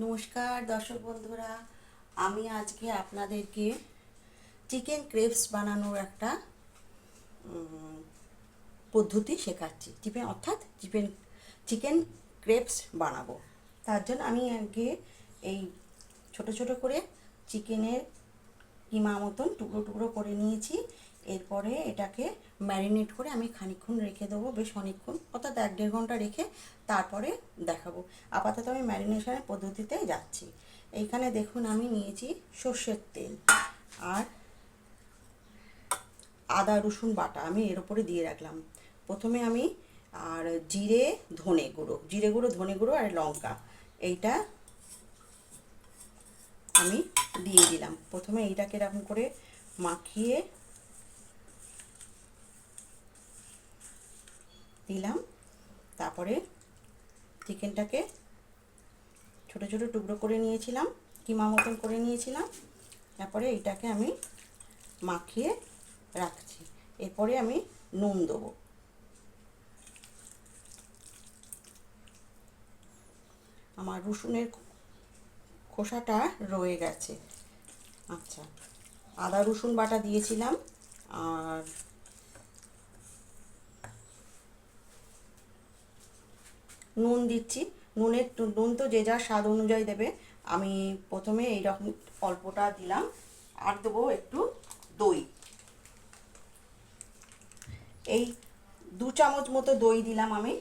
নমস্কার দর্শক বন্ধুরা, আমি আজকে আপনাদেরকে চিকেন ক্রেপস বানানোর একটা পদ্ধতি শেখাচ্ছি। চিকেন ক্রেপস বানাবো। তার জন্য আমি আগে এই ছোট ছোট করে চিকেনের কিমা মতন টুকরো টুকরো করে নিয়েছি। এরপরে এটাকে ম্যারিনেট করে আমি খানিকক্ষণ রেখে দেবো, বেশ অনেকক্ষণ, অর্থাৎ 1-1.5 ঘন্টা রেখে তারপরে দেখাবো। আপাতত আমি ম্যারিনেশনের পদ্ধতিতে যাচ্ছি। এইখানে দেখুন আমি নিয়েছি সর্ষের তেল আর আদা রসুন বাটা আমি এর উপরে দিয়ে রাখলাম। প্রথমে আমি আর জিরে গুঁড়ো ধনে গুঁড়ো আর লঙ্কা এইটা আমি দিয়ে দিলাম। প্রথমে এইটাকে এরকম করে মাখিয়ে দিলাম। তারপরে চিকেনটাকে ছোট ছোট টুকরো করে নিয়েছিলাম, কিমা মতন করে নিয়েছিলাম। তারপরে এইটাকে আমি মাখিয়ে রাখছি। এরপরে আমি নুন দেবো। আমার রসুনের খোসাটা রয়ে গেছে। আচ্ছা, আদা রসুন বাটা দিয়েছিলাম আর নুন দিচ্ছি। নুন তো যে যার স্বাদ অনুযায়ী দেবে। আমি প্রথমে এইরকম অল্পটা দিলাম। আর দেবো একটু দই, এই 2 চামচ মতো দই দিলাম আমি।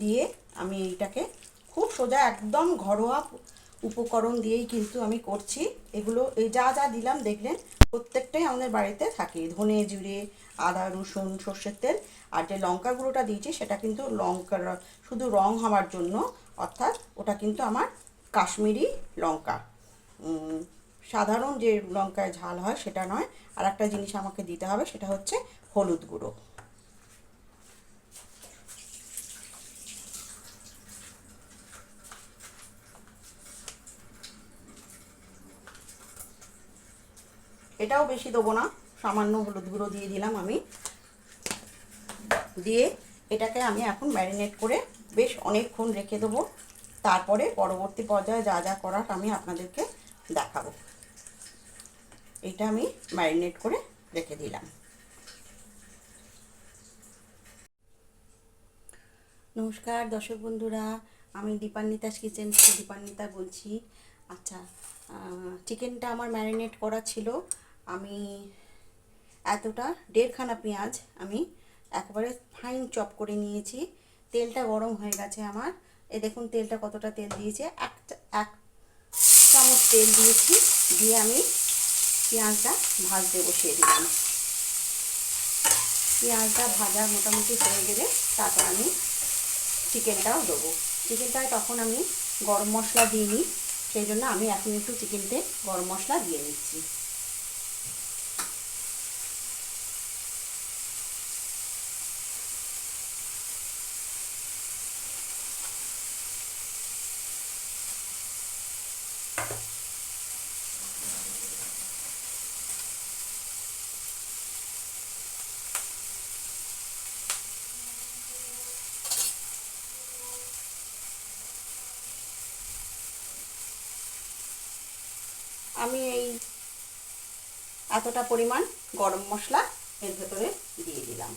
দিয়ে আমি এইটাকে খুব সোজা একদম ঘরোয়া উপকরণ দিয়েই কিন্তু আমি করছি। এগুলো এই যা যা দিলাম দেখলেন প্রত্যেকটাই আমাদের বাড়িতে থাকে। ধনে জিরে আদা রসুন সর্ষের তেল আর যে লঙ্কা গুঁড়োটা দিয়েছি সেটা কিন্তু লঙ্কার শুধু রং হওয়ার জন্য, অর্থাৎ ওটা কিন্তু আমার কাশ্মীরি লঙ্কা, সাধারণ যে লঙ্কায় ঝাল হয় সেটা নয়। আর একটা জিনিস আমাকে দিতে হবে, সেটা হচ্ছে হলুদ গুঁড়ো। এটাও বেশি দেবো না, সামান্য হলুদ গুঁড়ো দিয়ে দিলাম আমি। দিয়ে এটাকে আমি এখন ম্যারিনেট করে বেশ অনেকক্ষণ রেখে দেবো। তারপরে পরবর্তী পর্যায়ে যা যা করার আমি আপনাদেরকে দেখাবো। এটা আমি ম্যারিনেট করে রেখে দিলাম। নমস্কার দর্শক বন্ধুরা, আমি দীপান্বিতাস কিচেন থেকে দীপান্বিতা বলছি। আচ্ছা, চিকেনটা আমার ম্যারিনেট করা ছিল। আমি এতটা 1.5খানা পেঁয়াজ আমি একেবারে ফাইন চপ করে নিয়েছি। তেলটা গরম হয়ে গেছে আমার। দেখুন তেলটা কতটা তেল দিয়েছে, এক চামচ তেল দিয়েছি। দিয়ে আমি পেঁয়াজটা ভাজতে বসিয়ে দিলাম। পেঁয়াজটা ভাজা মোটামুটি হয়ে গেলে তারপর আমি চিকেনটাও দেবো। চিকেনটায় তখন আমি গরম মশলা দিইনি, সেই জন্য আমি এখন একটু চিকেনতে গরম মশলা দিয়ে নিচ্ছি। আমি এই এতটা পরিমাণ গরম মশলা এর ভেতরে দিয়ে দিলাম।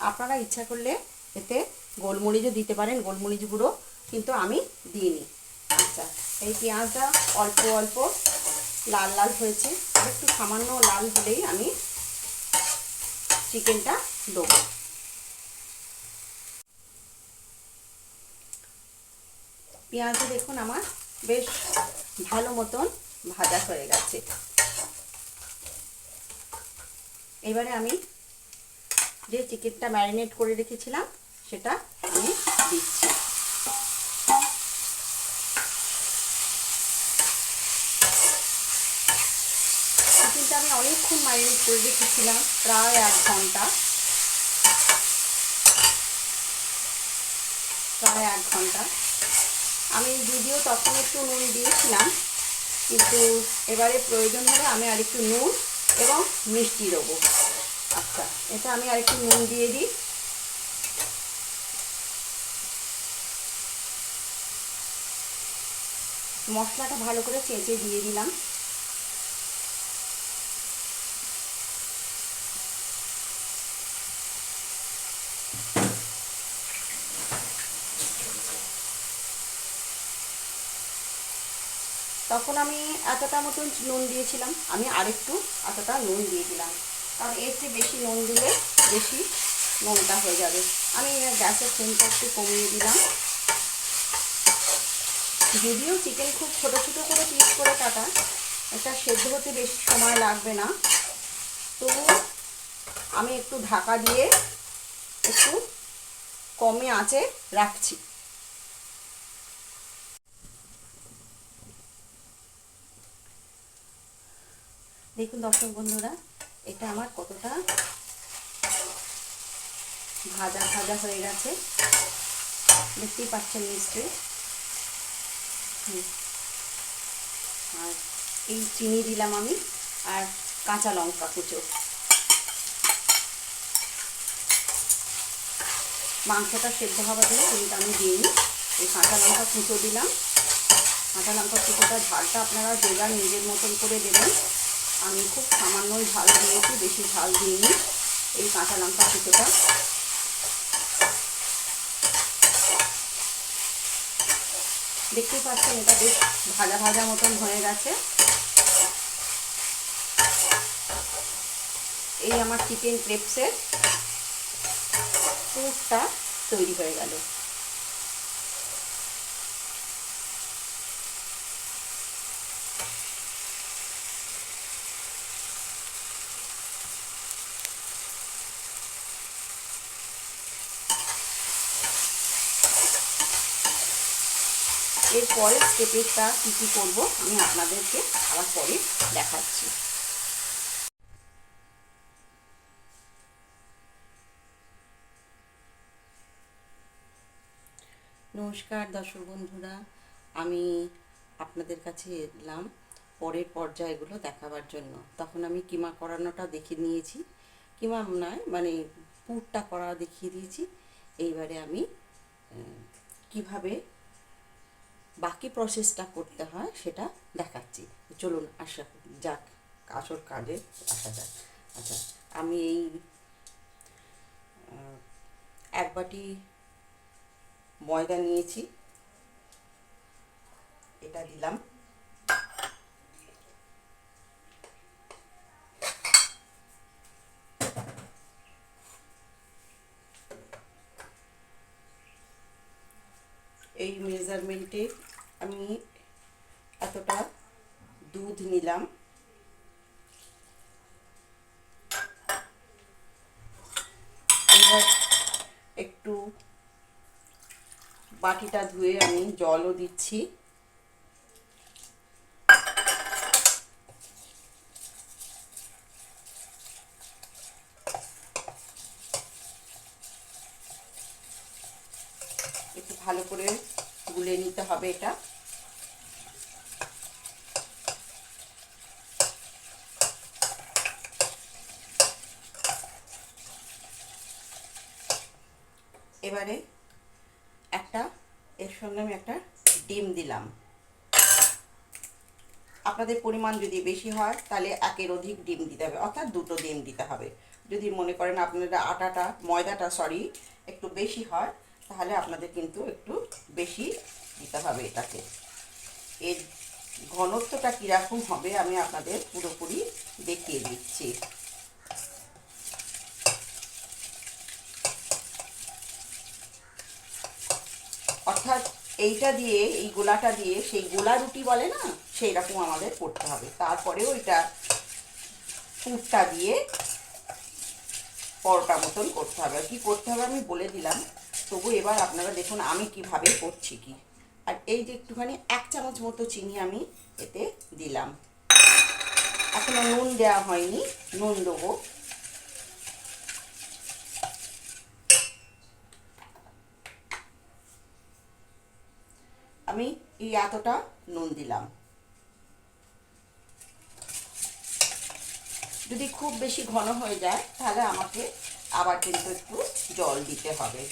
আপনারা ইচ্ছা করলে এতে গোলমরিচও দিতে পারেন, গোলমরিচ গুঁড়ো, কিন্তু আমি দিইনি। আচ্ছা, এই পেঁয়াজটা অল্প অল্প লাল লাল হয়েছে, একটু সামান্য লাল হলেই আমি চিকেনটা দেবো। পেঁয়াজটা দেখুন আমার বেশ ভালো মতন ভাজা হয়ে গেছে। এবারে আমি যে চিকেনটা ম্যারিনেট করে রেখেছিলাম সেটা আমি দিচ্ছি। চিকেনটা আমি অনেকক্ষণ ম্যারিনেট করে রেখেছিলাম, প্রায় 1 ঘন্টা। আমি যদিও তখন একটু নুন দিয়েছিলাম, কিন্তু এবারে প্রয়োজন হলে আমি আর একটু নুন এবং মিষ্টি দেবো। আচ্ছা, এটা আমি আরেকটু নুন দিয়ে দিই। মশলাটা ভালো করে চেঁচে দিয়ে দিলাম। তখন আমি এতটা মতন নুন দিয়েছিলাম, আমি আরেকটু এতটা নুন দিয়ে দিলাম, কারণ এর চেয়ে বেশি নুন দিলে বেশি নুনটা হয়ে যাবে। আমি গ্যাসের ফ্লেমটা একটু কমিয়ে দিলাম। যদিও চিকেন খুব ছোট ছোট করে পিস করে কাটা, এটা সেদ্ধ হতে বেশি সময় লাগবে না, তবু আমি একটু ঢাকা দিয়ে একটু কমে আঁচে রাখছি। দেখুন দর্শক বন্ধুরা, এটা আমার কতটা ভাজা ভাজা হয়ে গেছে, দেখতেই পাচ্ছেন নিশ্চয়ই। আর এই চিনি দিলাম আমি, আর কাঁচা লঙ্কা কুচো। মাংসটা সেদ্ধ হওয়ার জন্য চিনিটা আমি দিইনি, এই কাঁচা লঙ্কা কুচো দিলাম। কাঁচা লঙ্কা কুচোটা ঝালটা আপনারা যে যার নিজের মতন করে দেবেন। আমি খুব সামান্য ঝাল দিয়েছি, বেশি ঝাল দিইনি এই কাঁচা লঙ্কা কুচোটা। দেখতেই পাচ্ছেন এটা বেশ ভাজা ভাজা মতন হয়ে গেছে। এই আমার চিকেন ক্রেপসের পুরটা তৈরি হয়ে গেল। এরপরে স্টেপেরটা কী কী করবো আমি আপনাদেরকে আবার পরে দেখাচ্ছি। নমস্কার দর্শক বন্ধুরা, আমি আপনাদের কাছে এলাম পরের পর্যায়গুলো দেখাবার জন্য। তখন আমি কিমা করানোটা দেখিয়ে নিয়েছি, কিমা নয় মানে পুরটা করা দেখিয়ে দিয়েছি। এইবারে আমি কিভাবে বাকি প্রসেসটা করতে হয় সেটা দেখাচ্ছি। চলুন আসা যাক, আসল কাজে আসা যাক। আচ্ছা, আমি এই এক বাটি ময়দা নিয়েছি, এটা দিলাম। এই মেজারমেন্টে আমি এতটা দুধ নিলাম। এবার একটু বাটিটা ধুয়ে আমি জলও দিচ্ছি। একটু ভালো করে গুলে নিতে হবে এটা। এবারে এর সঙ্গে আমি একটা ডিম দিলাম। আপনাদের পরিমাণ যদি বেশি হয় তাহলে একের অধিক ডিম দিতে হবে, অর্থাৎ দুটো ডিম দিতে হবে। যদি মনে করেন আপনারা ময়দাটা একটু বেশি হয়, তাহলে আপনাদের কিন্তু একটু বেশি দিতে হবে এটাকে। এর ঘনত্বটা কীরকম হবে আমি আপনাদের পুরোপুরি দেখিয়ে দিচ্ছি। অর্থাৎ এইটা দিয়ে, এই গোলাটা দিয়ে সেই গোলা রুটি বলে না, সেই রকম আমাদের করতে হবে। তারপরেও এটা পুরটা দিয়ে পরোটা মতন করতে হবে। কি করতে হবে আমি বলে দিলাম, তবু এবার আপনারা দেখুন আমি কিভাবে করছি কি। আর এই যে একটুখানি 1 চামচ মতো চিনি আমি এতে দিলাম। এখনো নুন দেওয়া হয়নি, নুন দেবো। আমি এই এতটা নুন দিলাম। যদি খুব বেশি ঘন হয়ে যায় তাহলে আমাকে আবার কিন্তু একটু জল দিতে হবে।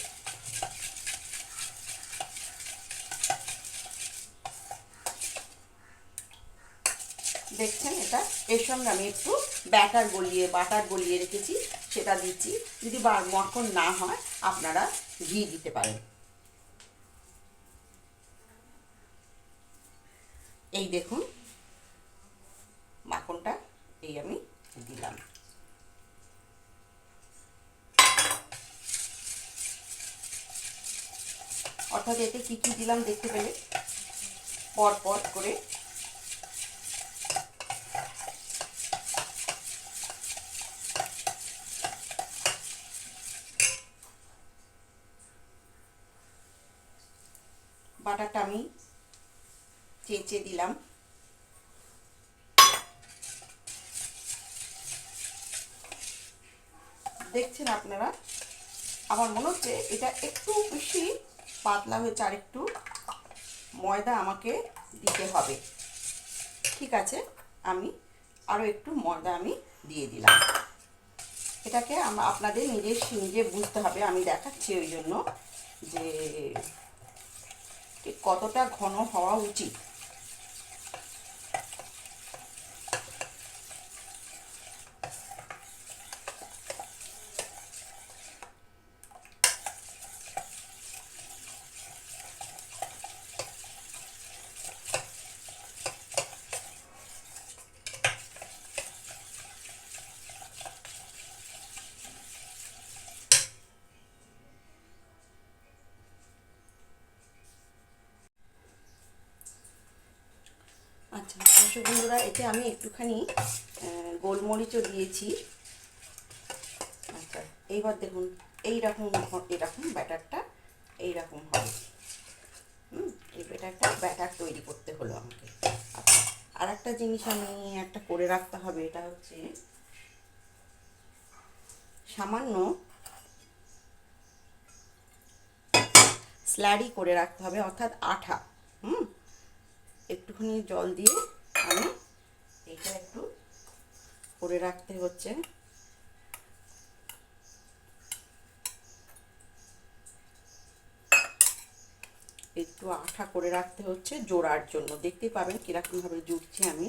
দেখছেন এটা, এর সঙ্গে আমি একটু বাটার গলিয়ে রেখেছি সেটা দিচ্ছি। যদি মাখন না হয় আপনারা ঘি দিতে পারেন। এই দেখুন মাখনটা এই আমি দিলাম। অর্থাৎ এতে কি কি দিলাম দেখতে পেলে পর পর করে। বাটারটা আমি চেঁচে দিলাম। দেখছেন আপনারা, আমার মনে হচ্ছে এটা একটু বেশি পাতলা হয়েছে, আর একটু ময়দা আমাকে দিতে হবে। ঠিক আছে, আমি আরও একটু ময়দা আমি দিয়ে দিলাম। এটাকে আপনাদের নিজে বুঝতে হবে, আমি দেখাচ্ছি ওই জন্য যে ঠিক কতটা ঘন হওয়া উচিত। আচ্ছা দর্শক বন্ধুরা, এতে আমি একটুখানি গোলমরিচও দিয়েছি। আচ্ছা এইবার দেখুন এরকম ব্যাটারটা এইরকম হবে। এই ব্যাটার তৈরি করতে হলো আমাকে। আচ্ছা, আর একটা জিনিস আমি একটা করে রাখতে হবে, এটা হচ্ছে সামান্য স্লারি করে রাখতে হবে, অর্থাৎ আঠা। একটুখানি জল দিয়ে আমি এটা একটু করে রাখতে হচ্ছে। একটু আঠা করে রাখতে হচ্ছে জোড়ার জন্য। দেখতে পাবেন কিরকম ভাবে জুড়ছি আমি।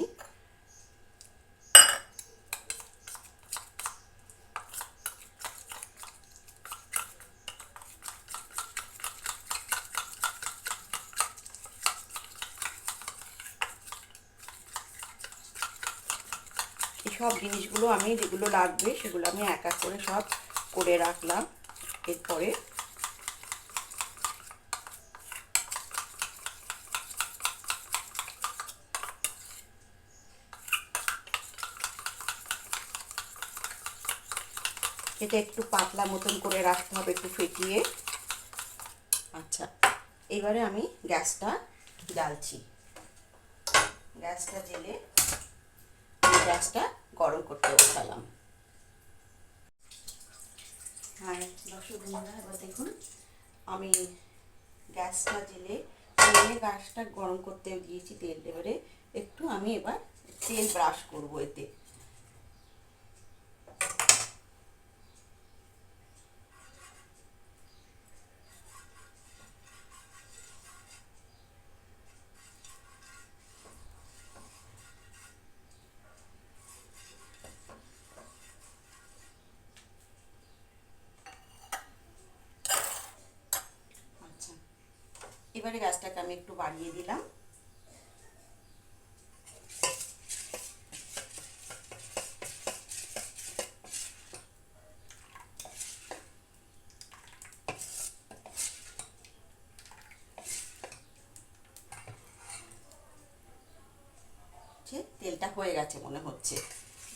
সব জিনিসগুলো আমি যেগুলো লাগবে সেগুলো আমি এক এক করে সব করে রাখলাম। এরপরে এটা একটু পাতলা মতন করে রাখতে হবে, একটু ফেটিয়ে। আচ্ছা, এবারে আমি গ্যাসটা জ্বালছি। গ্যাসটা জেলে গ্যাসটা গরম করতে বসালাম। হ্যাঁ দর্শক বন্ধুরা, এবার দেখুন আমি গ্যাসটা জেলে গ্যাসটা গরম করতে দিয়েছি তেল। এবারে একটু আমি এবার তেল ব্রাশ করব এতে। আচ্ছা, এবারে গ্যাসটাকে আমি একটু বাড়িয়ে দিলাম। তেলটা হয়ে গেছে মনে হচ্ছে,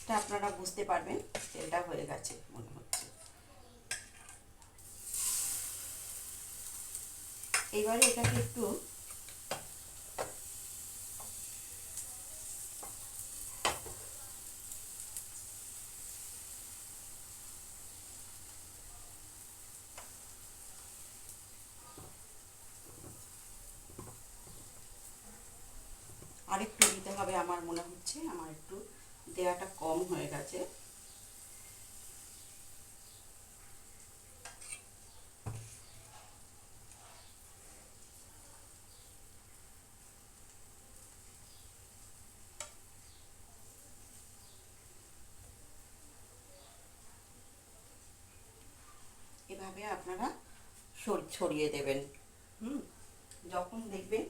এটা আপনারা বুঝতে পারবেন, তেলটা হয়ে গেছে মনে হচ্ছে। এইবারে এটাকে একটু আরেকটু দিতে হবে। আমার মনে হচ্ছে আমার একটু দেওয়াটা কম হয়ে গেছে। এইভাবে আপনারা ছড়িয়ে দেবেন। যখন দেখবেন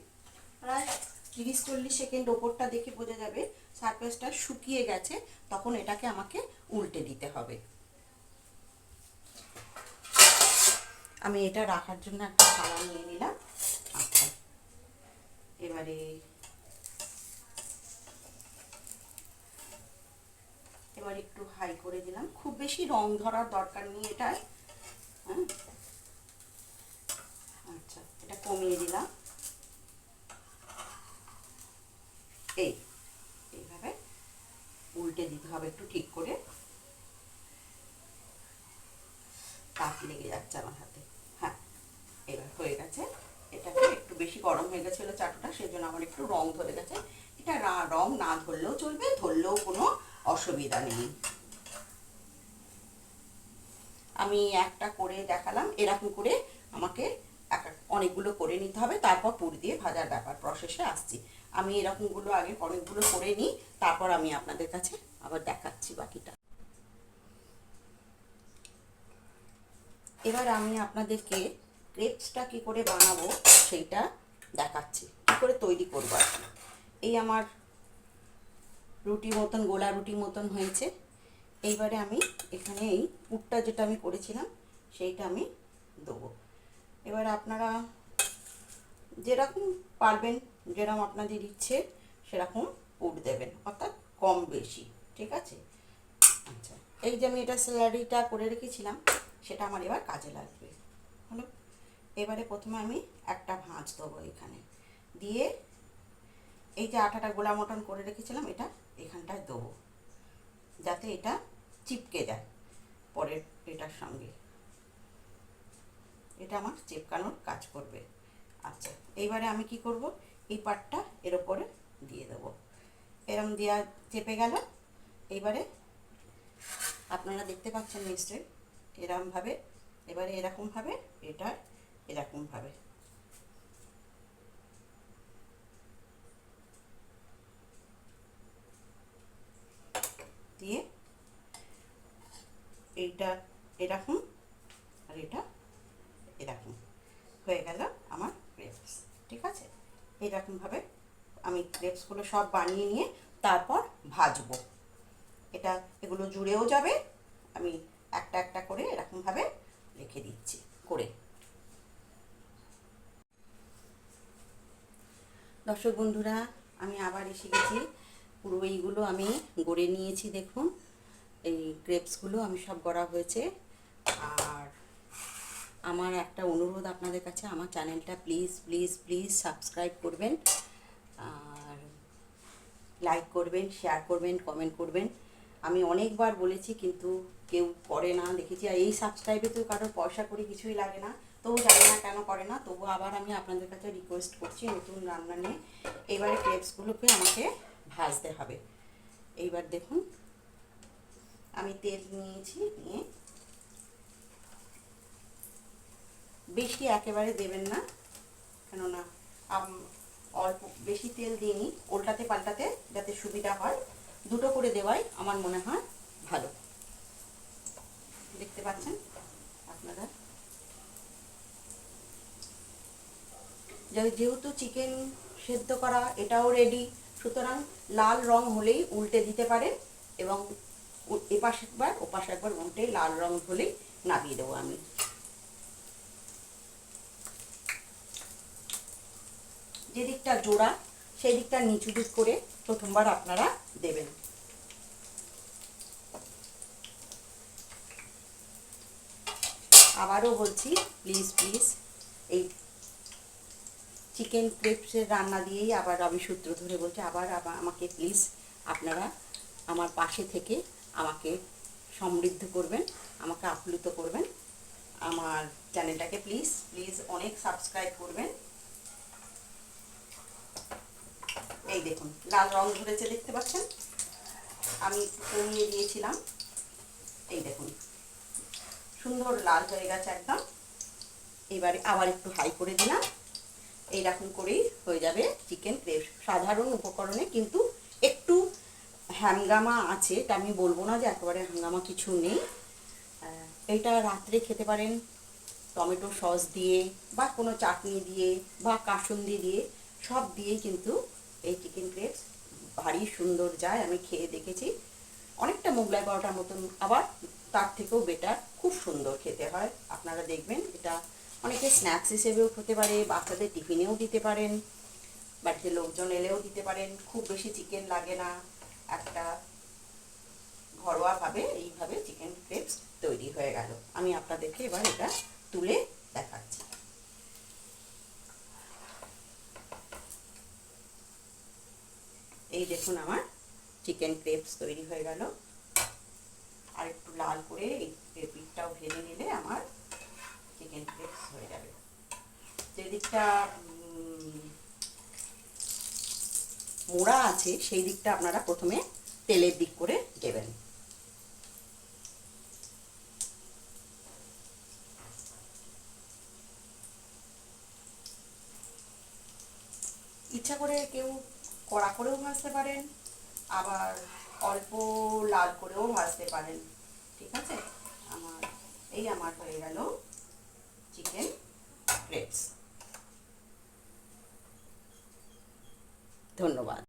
প্রায় 30-40 সেকেন্ড ওপরটা দেখে বোঝা যাবে সারফেসটা শুকিয়ে গেছে, তখন এটাকে আমাকে উল্টে দিতে হবে। আমি এটা রাখার জন্য একটা থালা নিয়ে নিলাম। আচ্ছা, এবারে একটু হাই করে দিলাম, খুব বেশি রং ধরার দরকার নেই এটায়। হ্যাঁ, আচ্ছা, এটা কমিয়ে দিলাম। এইভাবে উল্টে দিতে হবে একটু ঠিক করে, তাপ লেগে যাচ্ছে আমার হাতে। হ্যাঁ, এবার হয়ে গেছে। এটাকে একটু বেশি গরম হয়ে গেছিল চাটুটা, সেই জন্য আমার একটু রং ধরে গেছে। এটা রং না ধরলেও চলবে, ধরলেও কোনো অসুবিধা নেই। আমি একটা করে দেখালাম, এরকম করে আমাকে অনেকগুলো করে নিতে হবে, তারপর পুর দিয়ে ভাজার ব্যাপার প্রসেসে আসছি। আমি এরকমগুলো আগে অনেকগুলো করে নিই, তারপর আমি আপনাদের কাছে আবার দেখাচ্ছি বাকিটা। এবার আমি আপনাদেরকে ক্রেপসটা কী করে বানাবো সেইটা দেখাচ্ছি, কী করে তৈরি করবো আর কি। এই আমার রুটি মতন, গোলা রুটি মতন হয়েছে। এইবারে আমি এখানে এই পুরটা যেটা আমি করেছিলাম সেইটা আমি দেবো। এবার আপনারা যেরকম পারবেন, যেরকম আপনাদের ইচ্ছে সেরকম পুর দেবেন, অর্থাৎ কম বেশি, ঠিক আছে। আচ্ছা, এই যে আমি এটা স্যালারিটা করে রেখেছিলাম সেটা আমার এবার কাজে লাগবে। হলো, এবারে প্রথমে আমি একটা ভাঁজ দেবো এখানে দিয়ে, এই যে আটাটা গোলা মটন করে রেখেছিলাম এটা এখানটায় দেবো, যাতে এটা চিপকে যায় পরের এটার সঙ্গে, এটা আমার চিপকানোর কাজ করবে। আচ্ছা, এইবারে আমি কি করব, এই পাটটা এর ওপরে দিয়ে দেবো, এরম দেওয়া চেপে গেল। এইবারে আপনারা দেখতে পাচ্ছেন নিশ্চয়ই এরকমভাবে, এবারে এরকমভাবে, এটা এরকমভাবে দিয়ে, এইটা এরকম আর এটা এরকম হয়ে গেল আমার ক্রেপস, ঠিক আছে। এইরকমভাবে আমি ক্রেপসগুলো সব বানিয়ে নিয়ে তারপর ভাজবো। এগুলো জুড়েও যাবে, আমি একটা একটা করে এরকমভাবে রেখে দিচ্ছি করে। দর্শক বন্ধুরা, আমি আবার এসে গেছি। পুরো এইগুলো আমি গড়ে নিয়েছি, দেখুন এই ক্রেপসগুলো আমি সব গড়া হয়েছে। আর আমার একটা অনুরোধ আপনাদের কাছে, আমার চ্যানেলটা প্লিজ প্লিজ প্লিজ সাবস্ক্রাইব করবেন, আর লাইক করবেন, শেয়ার করবেন, কমেন্ট করবেন। আমি অনেকবার বলেছি কিন্তু কেউ করে না দেখেছি। আর এই সাবস্ক্রাইবে তো কারোর পয়সা করে কিছুই লাগে না, তবু জানি না কেন করে না। তবু আবার আমি আপনাদের কাছে রিকোয়েস্ট করছি নতুন রান্না নিয়ে। এবারে ক্রেপসগুলোকে আমাকে ভাজতে হবে। এইবার দেখুন আমি তেল নিয়েছি, নিয়ে বেশি একেবারে দেবেন না, কেননা অল্প বেশি তেল দিইনি, উল্টাতে পাল্টাতে যাতে সুবিধা হয়, দুটো করে দেওয়াই আমার মনে হয় ভালো। দেখতে পাচ্ছেন আপনারা, যেহেতু চিকেন সেদ্ধ করা এটাও রেডি, সুতরাং লাল রং হলেই উল্টে দিতে পারেন, এবং এপাশ একবার ওপাশ একবার উল্টে লাল রং হলেই নামিয়ে দেবো আমি। যে দিকটা জোড়া সেই দিকটা নিচু দিক করে প্রথমবার আপনারা দেবেন। আবারও বলছি, প্লিজ প্লিজ এই চিকেন ক্রেপসের রান্না দিয়েই আবার আমি সূত্র ধরে বলছি, আবার আমাকে প্লিজ আপনারা আমার পাশে থেকে আমাকে সমৃদ্ধ করবেন, আমাকে আপ্লুত করবেন। আমার চ্যানেলটাকে প্লিজ প্লিজ অনেক সাবস্ক্রাইব করবেন। এই দেখুন লাল রং ধরেছে, দেখতে পাচ্ছেন, আমি কমিয়ে দিয়েছিলাম, এই দেখুন সুন্দর লাল হয়ে গেছে একদম। এবারে আবার একটু হাই করে দিলাম, এইরকম করেই হয়ে যাবে চিকেন ক্রেপস। সাধারণ উপকরণে কিন্তু একটু হ্যাঙ্গামা আছে, এটা আমি বলবো না যে একেবারে হ্যাঙ্গামা কিছু নেই। এইটা রাত্রে খেতে পারেন, টমেটো সস দিয়ে বা কোনো চাটনি দিয়ে বা কাসুন্দি দিয়ে সব দিয়েই কিন্তু এই চিকেন ক্রেপস ভারী সুন্দর যায়। আমি খেয়ে দেখেছি, অনেকটা মোগলাই পরোটার মতন, আবার তার থেকেও বেটার, খুব সুন্দর খেতে হয়। আপনারা দেখবেন, এটা অনেকে স্ন্যাক্স হিসেবেও খেতে পারে, বাচ্চাদের টিফিনেও দিতে পারেন, বাড়িতে লোকজন এলেও দিতে পারেন। খুব বেশি চিকেন লাগে না, একটা ঘরোয়াভাবে এইভাবে চিকেন ক্রেপস তৈরি হয়ে গেল। আমি আপনাদেরকে এবার এটা তুলে দেখাচ্ছি। এই দেখুন, আমার চিকেন ক্রেপস তৈরি হয়ে গেল। আর একটু লাল করে এই পিঠটাও ভেজে নিলে আমার চিকেন ক্রেপস হয়ে যাবে। যে দিকটা মোড়া আছে সেই দিকটা আপনারা প্রথমে তেলের দিক করে দেবেন। ইচ্ছা করে কেউ কড়া করেও ভাজতে পারেন, আবার অল্প লাল করেও ভাজতে পারেন। ঠিক আছে, আমার হয়ে গেল চিকেন ক্রেপস। ধন্যবাদ।